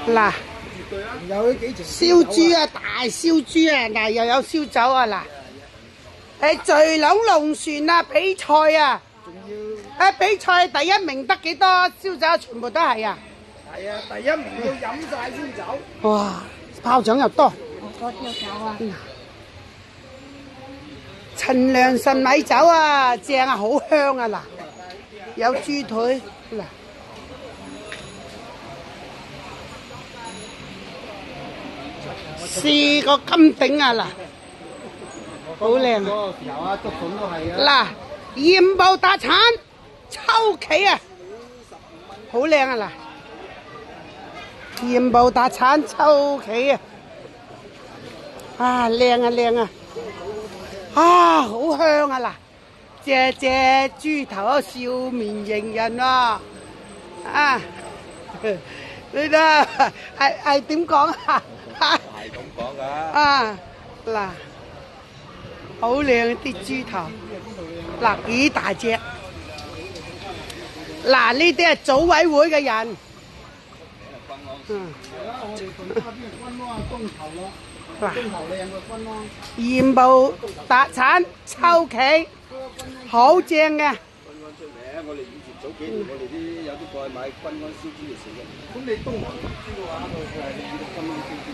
嗱，燒豬啊，大燒豬啊，嗱又有燒酒啊，嗱，聚兩龍船啊，比賽啊，比賽第一名得幾多燒酒？全部都係啊！係啊，第一名要飲晒燒酒。哇，炮仗又多。我燒酒啊！陳良辰米酒啊，正啊，好香啊！嗱，有豬腿嗱。4個金頂啊嗱，好靚啊！有啊，竹筍都係啊。嗱，鹽步打橙抽旗啊，好靚啊嗱，鹽步打橙抽旗啊，啊靚啊靚啊，啊好香啊嗱，隻豬頭笑面迎人啊，啊，你睇係點講啊？係咁講㗎。啊，嗱，好靚啲豬頭，嗱幾大隻，嗱呢啲係組委會嘅人，係啦，我哋同花邊軍咯，東頭咯，東頭靚過軍咯。鹽步特產抽旗，好正嘅。軍安出名，我哋以前早幾年我哋啲有啲過去買軍安燒豬嚟食嘅。咁你東頭燒豬嘅話，佢係你要軍安燒豬。